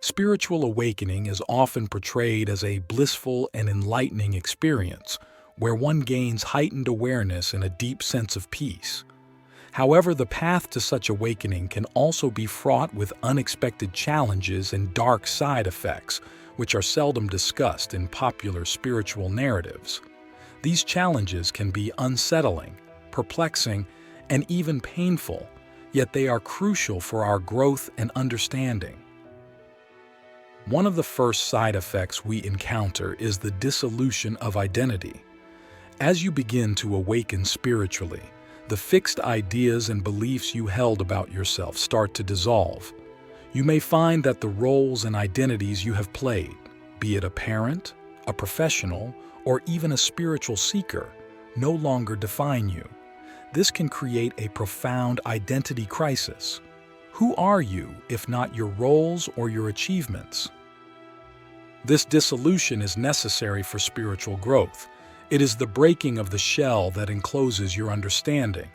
Spiritual awakening is often portrayed as a blissful and enlightening experience, where one gains heightened awareness and a deep sense of peace. However, the path to such awakening can also be fraught with unexpected challenges and dark side effects, which are seldom discussed in popular spiritual narratives. These challenges can be unsettling, perplexing, and even painful, yet they are crucial for our growth and understanding. One of the first side effects we encounter is the dissolution of identity. As you begin to awaken spiritually, the fixed ideas and beliefs you held about yourself start to dissolve. You may find that the roles and identities you have played, be it a parent, a professional, or even a spiritual seeker, no longer define you. This can create a profound identity crisis. Who are you, if not your roles or your achievements? This dissolution is necessary for spiritual growth. It is the breaking of the shell that encloses your understanding.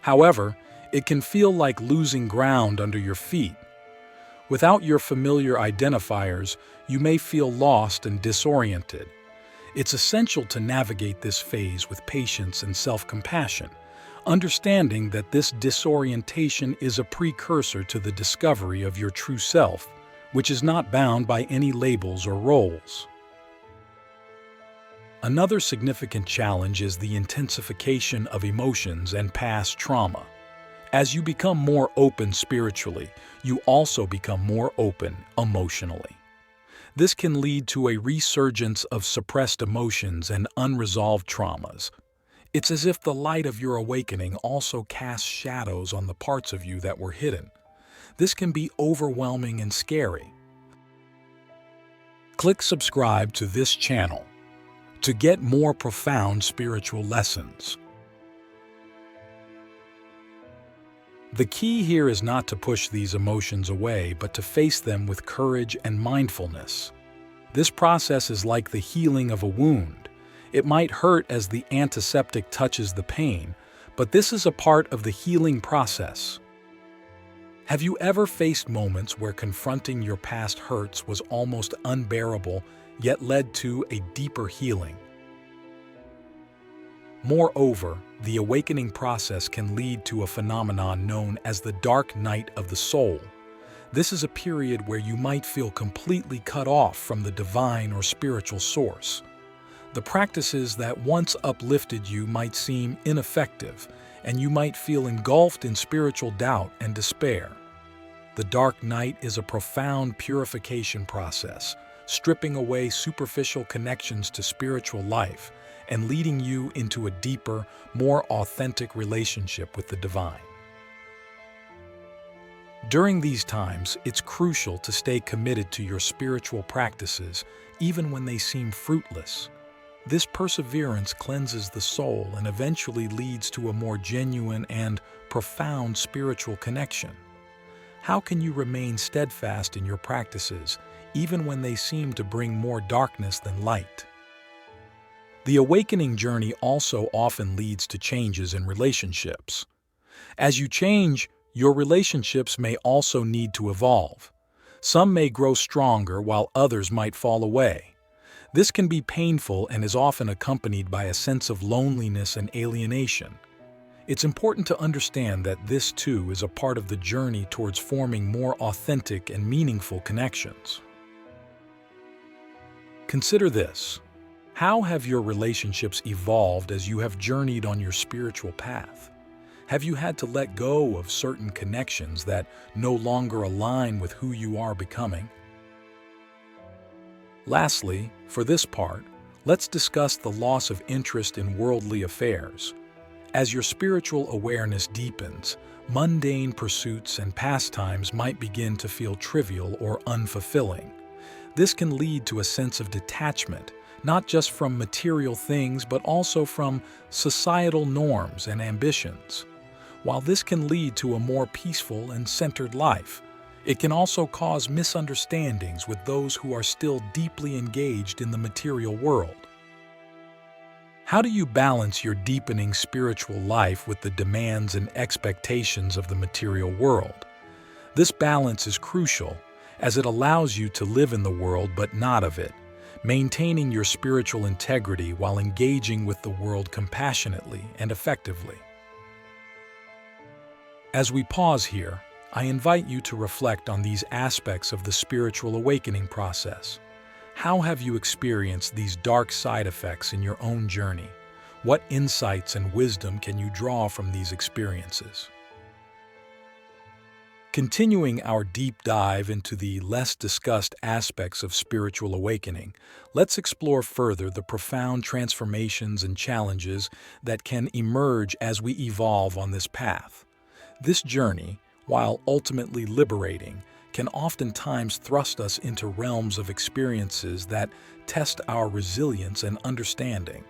However, it can feel like losing ground under your feet. Without your familiar identifiers, you may feel lost and disoriented. It's essential to navigate this phase with patience and self-compassion, understanding that this disorientation is a precursor to the discovery of your true self, which is not bound by any labels or roles. Another significant challenge is the intensification of emotions and past trauma. As you become more open spiritually, you also become more open emotionally. This can lead to a resurgence of suppressed emotions and unresolved traumas. It's as if the light of your awakening also casts shadows on the parts of you that were hidden. This can be overwhelming and scary. Click subscribe to this channel to get more profound spiritual lessons. The key here is not to push these emotions away, but to face them with courage and mindfulness. This process is like the healing of a wound. It might hurt as the antiseptic touches the pain, but this is a part of the healing process. Have you ever faced moments where confronting your past hurts was almost unbearable, yet led to a deeper healing? Moreover, the awakening process can lead to a phenomenon known as the dark night of the soul. This is a period where you might feel completely cut off from the divine or spiritual source. The practices that once uplifted you might seem ineffective, and you might feel engulfed in spiritual doubt and despair. The dark night is a profound purification process, stripping away superficial connections to spiritual life and leading you into a deeper, more authentic relationship with the divine. During these times, it's crucial to stay committed to your spiritual practices, even when they seem fruitless. This perseverance cleanses the soul and eventually leads to a more genuine and profound spiritual connection. How can you remain steadfast in your practices, even when they seem to bring more darkness than light? The awakening journey also often leads to changes in relationships. As you change, your relationships may also need to evolve. Some may grow stronger while others might fall away. This can be painful and is often accompanied by a sense of loneliness and alienation. It's important to understand that this too is a part of the journey towards forming more authentic and meaningful connections. Consider this. How have your relationships evolved as you have journeyed on your spiritual path? Have you had to let go of certain connections that no longer align with who you are becoming? Lastly, for this part, let's discuss the loss of interest in worldly affairs. As your spiritual awareness deepens, mundane pursuits and pastimes might begin to feel trivial or unfulfilling. This can lead to a sense of detachment, not just from material things, but also from societal norms and ambitions. While this can lead to a more peaceful and centered life, it can also cause misunderstandings with those who are still deeply engaged in the material world. How do you balance your deepening spiritual life with the demands and expectations of the material world? This balance is crucial, as it allows you to live in the world but not of it, maintaining your spiritual integrity while engaging with the world compassionately and effectively. As we pause here, I invite you to reflect on these aspects of the spiritual awakening process. How have you experienced these dark side effects in your own journey? What insights and wisdom can you draw from these experiences? Continuing our deep dive into the less discussed aspects of spiritual awakening, let's explore further the profound transformations and challenges that can emerge as we evolve on this path. This journey, while ultimately liberating, can oftentimes thrust us into realms of experiences that test our resilience and understanding.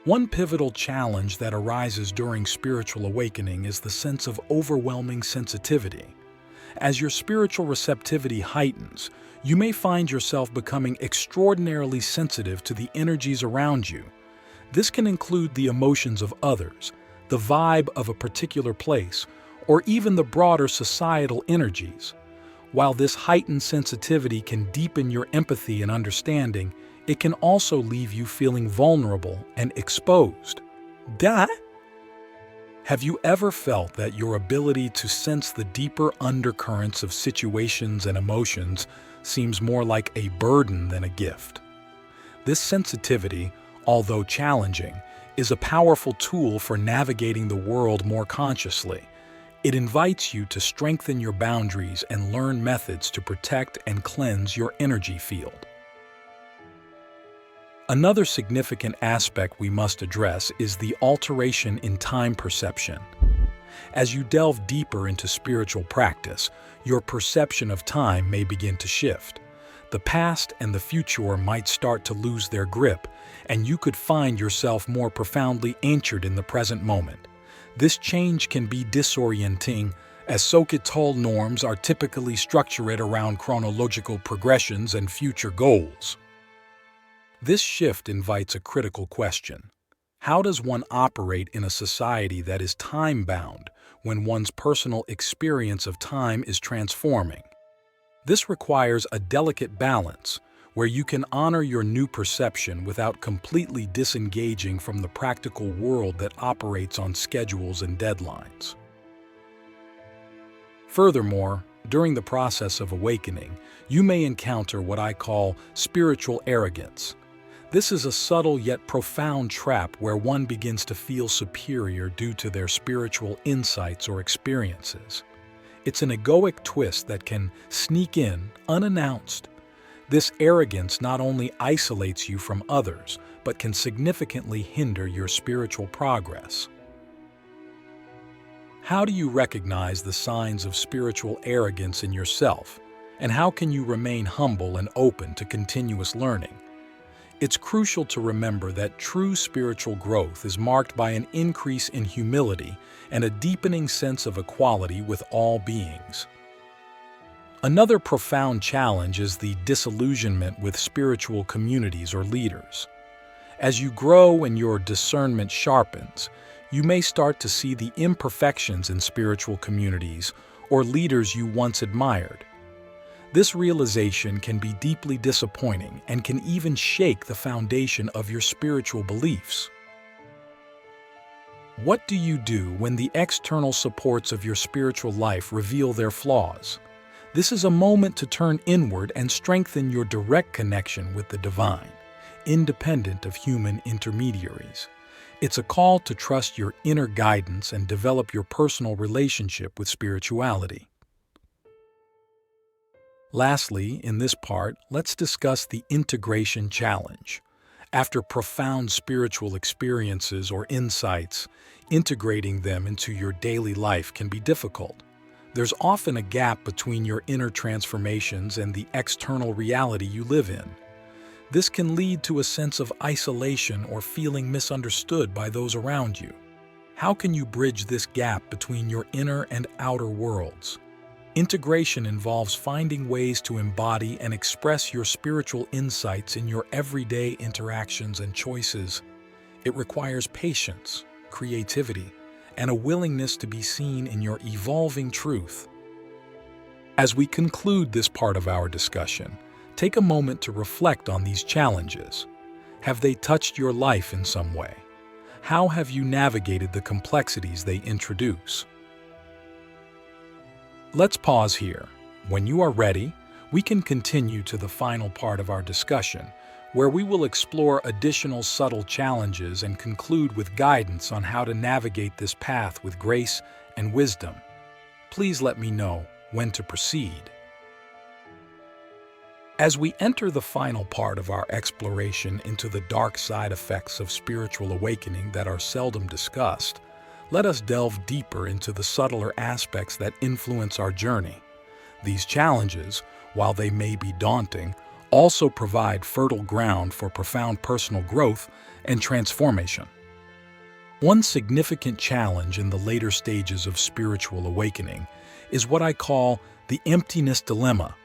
One pivotal challenge that arises during spiritual awakening is the sense of overwhelming sensitivity. As your spiritual receptivity heightens, you may find yourself becoming extraordinarily sensitive to the energies around you. This can include the emotions of others, the vibe of a particular place, or even the broader societal energies. While this heightened sensitivity can deepen your empathy and understanding, it can also leave you feeling vulnerable and exposed. Have you ever felt that your ability to sense the deeper undercurrents of situations and emotions seems more like a burden than a gift? This sensitivity, although challenging, is a powerful tool for navigating the world more consciously. It invites you to strengthen your boundaries and learn methods to protect and cleanse your energy field. Another significant aspect we must address is the alteration in time perception. As you delve deeper into spiritual practice, your perception of time may begin to shift. The past and the future might start to lose their grip, and you could find yourself more profoundly anchored in the present moment. This change can be disorienting, as societal norms are typically structured around chronological progressions and future goals. This shift invites a critical question. How does one operate in a society that is time-bound when one's personal experience of time is transforming? This requires a delicate balance where you can honor your new perception without completely disengaging from the practical world that operates on schedules and deadlines. Furthermore, during the process of awakening, you may encounter what I call spiritual arrogance. This is a subtle yet profound trap where one begins to feel superior due to their spiritual insights or experiences. It's an egoic twist that can sneak in unannounced. This arrogance not only isolates you from others, but can significantly hinder your spiritual progress. How do you recognize the signs of spiritual arrogance in yourself, and how can you remain humble and open to continuous learning? It's crucial to remember that true spiritual growth is marked by an increase in humility and a deepening sense of equality with all beings. Another profound challenge is the disillusionment with spiritual communities or leaders. As you grow and your discernment sharpens, you may start to see the imperfections in spiritual communities or leaders you once admired. This realization can be deeply disappointing and can even shake the foundation of your spiritual beliefs. What do you do when the external supports of your spiritual life reveal their flaws? This is a moment to turn inward and strengthen your direct connection with the divine, independent of human intermediaries. It's a call to trust your inner guidance and develop your personal relationship with spirituality. Lastly, in this part, let's discuss the integration challenge. After profound spiritual experiences or insights, integrating them into your daily life can be difficult. There's often a gap between your inner transformations and the external reality you live in. This can lead to a sense of isolation or feeling misunderstood by those around you. How can you bridge this gap between your inner and outer worlds? Integration involves finding ways to embody and express your spiritual insights in your everyday interactions and choices. It requires patience, creativity, and a willingness to be seen in your evolving truth. As we conclude this part of our discussion, take a moment to reflect on these challenges. Have they touched your life in some way? How have you navigated the complexities they introduce? Let's pause here. When you are ready, we can continue to the final part of our discussion, where we will explore additional subtle challenges and conclude with guidance on how to navigate this path with grace and wisdom. Please let me know when to proceed. As we enter the final part of our exploration into the dark side effects of spiritual awakening that are seldom discussed, let us delve deeper into the subtler aspects that influence our journey. These challenges, while they may be daunting, also provide fertile ground for profound personal growth and transformation. One significant challenge in the later stages of spiritual awakening is what I call the emptiness dilemma.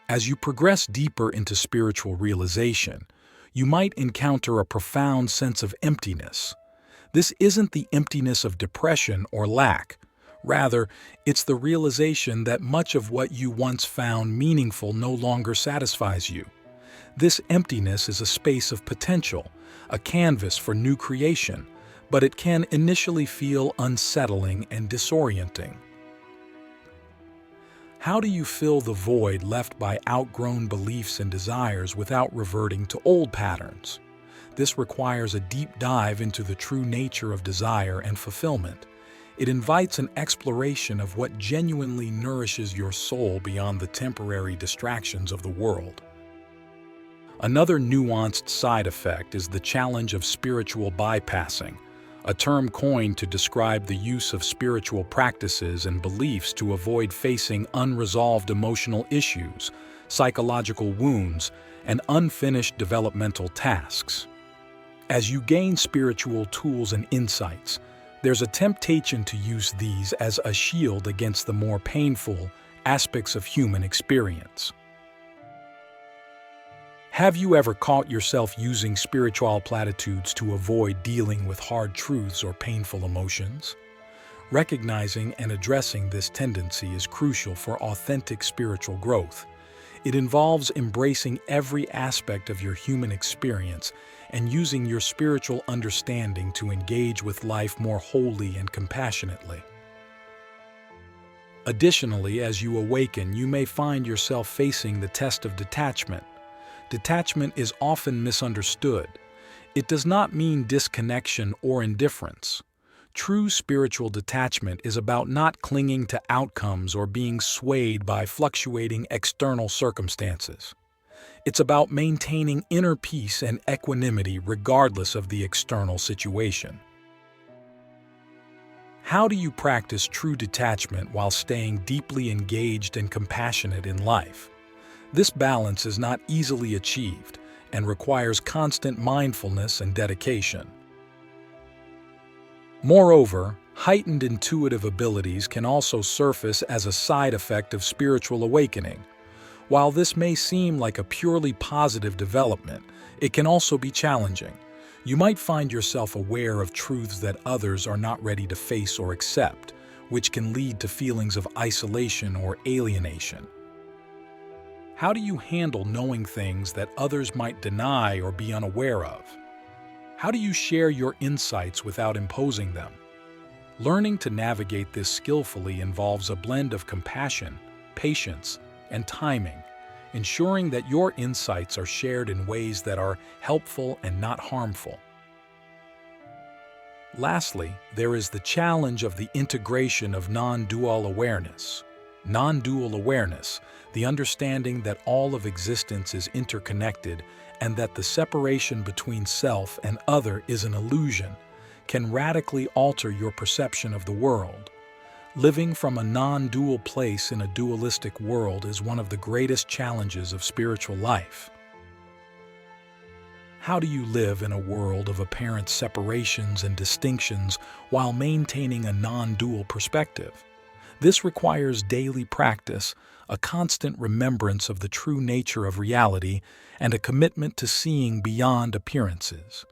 As you progress deeper into spiritual realization, you might encounter a profound sense of emptiness. This isn't the emptiness of depression or lack. Rather, it's the realization that much of what you once found meaningful no longer satisfies you. This emptiness is a space of potential, a canvas for new creation, but it can initially feel unsettling and disorienting. How do you fill the void left by outgrown beliefs and desires without reverting to old patterns? This requires a deep dive into the true nature of desire and fulfillment. It invites an exploration of what genuinely nourishes your soul beyond the temporary distractions of the world. Another nuanced side effect is the challenge of spiritual bypassing, a term coined to describe the use of spiritual practices and beliefs to avoid facing unresolved emotional issues, psychological wounds, and unfinished developmental tasks. As you gain spiritual tools and insights, there's a temptation to use these as a shield against the more painful aspects of human experience. Have you ever caught yourself using spiritual platitudes to avoid dealing with hard truths or painful emotions? Recognizing and addressing this tendency is crucial for authentic spiritual growth. It involves embracing every aspect of your human experience and using your spiritual understanding to engage with life more wholly and compassionately. Additionally, as you awaken, you may find yourself facing the test of detachment. Detachment is often misunderstood. It does not mean disconnection or indifference. True spiritual detachment is about not clinging to outcomes or being swayed by fluctuating external circumstances. It's about maintaining inner peace and equanimity regardless of the external situation. How do you practice true detachment while staying deeply engaged and compassionate in life? This balance is not easily achieved and requires constant mindfulness and dedication. Moreover, heightened intuitive abilities can also surface as a side effect of spiritual awakening. While this may seem like a purely positive development, it can also be challenging. You might find yourself aware of truths that others are not ready to face or accept, which can lead to feelings of isolation or alienation. How do you handle knowing things that others might deny or be unaware of? How do you share your insights without imposing them? Learning to navigate this skillfully involves a blend of compassion, patience, and timing, ensuring that your insights are shared in ways that are helpful and not harmful. Lastly, there is the challenge of the integration of non-dual awareness. Non-dual awareness, the understanding that all of existence is interconnected and that the separation between self and other is an illusion, can radically alter your perception of the world. Living from a non-dual place in a dualistic world is one of the greatest challenges of spiritual life. How do you live in a world of apparent separations and distinctions while maintaining a non-dual perspective? This requires daily practice, a constant remembrance of the true nature of reality, and a commitment to seeing beyond appearances.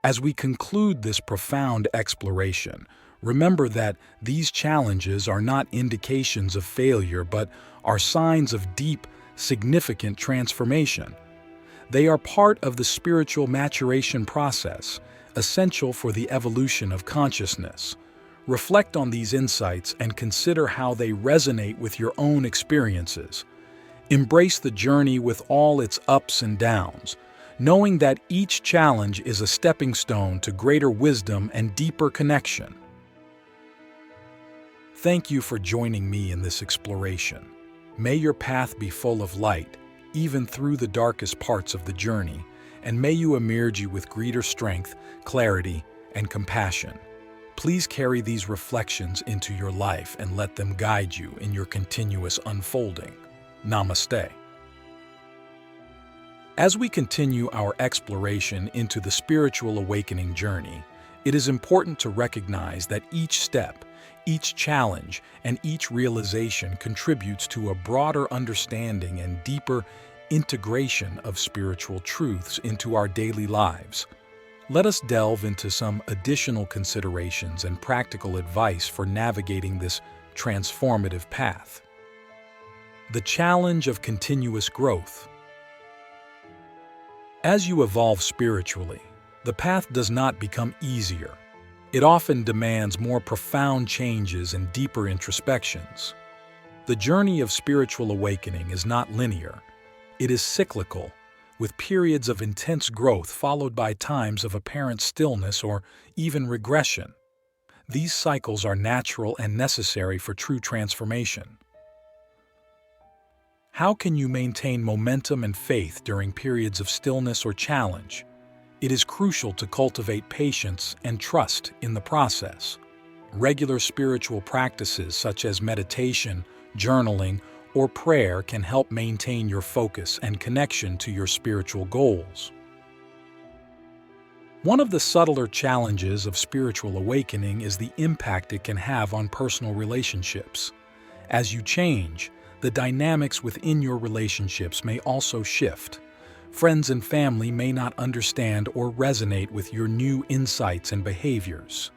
As we conclude this profound exploration, Remember that these challenges are not indications of failure, but are signs of deep, significant transformation. They are part of the spiritual maturation process, essential for the evolution of consciousness. Reflect on these insights and consider how they resonate with your own experiences. Embrace the journey with all its ups and downs, knowing that each challenge is a stepping stone to greater wisdom and deeper connection. Thank you for joining me in this exploration. May your path be full of light, even through the darkest parts of the journey, and may you emerge with greater strength, clarity, and compassion. Please carry these reflections into your life and let them guide you in your continuous unfolding. Namaste. As we continue our exploration into the spiritual awakening journey, it is important to recognize that each step, each challenge, and each realization contributes to a broader understanding and deeper integration of spiritual truths into our daily lives. Let us delve into some additional considerations and practical advice for navigating this transformative path. The challenge of continuous growth. As you evolve spiritually, the path does not become easier. It often demands more profound changes and deeper introspections. The journey of spiritual awakening is not linear. It is cyclical, with periods of intense growth followed by times of apparent stillness or even regression. These cycles are natural and necessary for true transformation. How can you maintain momentum and faith during periods of stillness or challenge? It is crucial to cultivate patience and trust in the process. Regular spiritual practices such as meditation, journaling, or prayer can help maintain your focus and connection to your spiritual goals. One of the subtler challenges of spiritual awakening is the impact it can have on personal relationships. As you change, the dynamics within your relationships may also shift. Friends and family may not understand or resonate with your new insights and behaviors.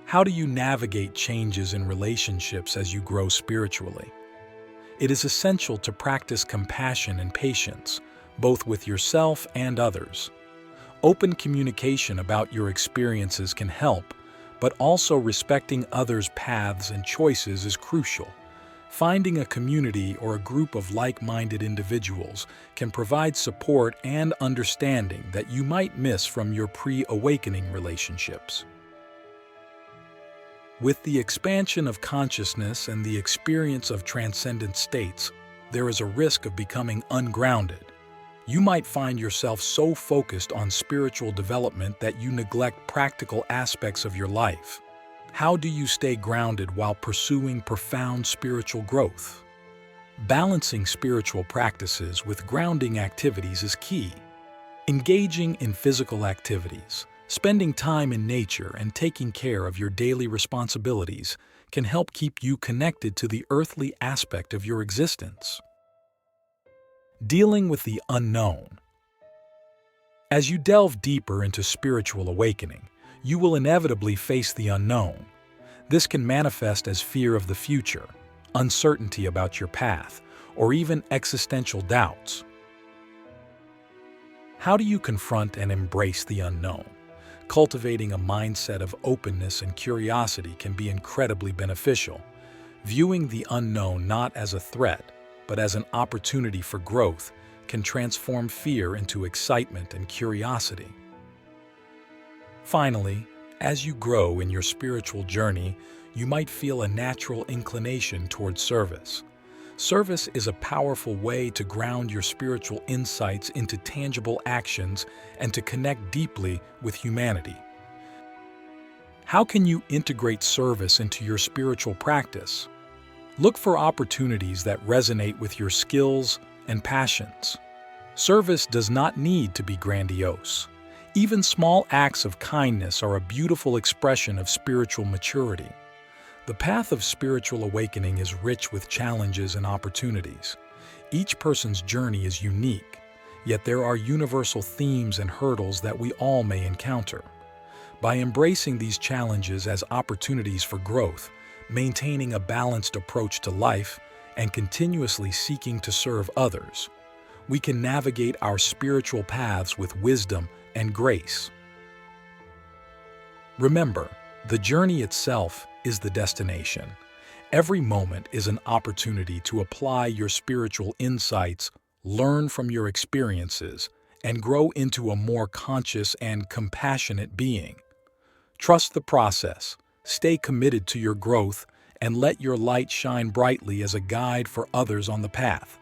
How do you navigate changes in relationships as you grow spiritually? It is essential to practice compassion and patience, both with yourself and others. Open communication about your experiences can help, but also respecting others' paths and choices is crucial. Finding a community or a group of like-minded individuals can provide support and understanding that you might miss from your pre-awakening relationships. With the expansion of consciousness and the experience of transcendent states, there is a risk of becoming ungrounded. You might find yourself so focused on spiritual development that you neglect practical aspects of your life. How do you stay grounded while pursuing profound spiritual growth? Balancing spiritual practices with grounding activities is key. Engaging in physical activities, spending time in nature, and taking care of your daily responsibilities can help keep you connected to the earthly aspect of your existence. Dealing with the unknown. As you delve deeper into spiritual awakening, you will inevitably face the unknown. This can manifest as fear of the future, uncertainty about your path, or even existential doubts. How do you confront and embrace the unknown? Cultivating a mindset of openness and curiosity can be incredibly beneficial. Viewing the unknown not as a threat, but as an opportunity for growth can transform fear into excitement and curiosity. Finally, as you grow in your spiritual journey, you might feel a natural inclination towards service. Service is a powerful way to ground your spiritual insights into tangible actions and to connect deeply with humanity. How can you integrate service into your spiritual practice? Look for opportunities that resonate with your skills and passions. Service does not need to be grandiose. Even small acts of kindness are a beautiful expression of spiritual maturity. The path of spiritual awakening is rich with challenges and opportunities. Each person's journey is unique, yet there are universal themes and hurdles that we all may encounter. By embracing these challenges as opportunities for growth, maintaining a balanced approach to life, and continuously seeking to serve others, we can navigate our spiritual paths with wisdom and grace. Remember, the journey itself is the destination. Every moment is an opportunity to apply your spiritual insights, learn from your experiences, and grow into a more conscious and compassionate being. Trust the process, stay committed to your growth, and let your light shine brightly as a guide for others on the path.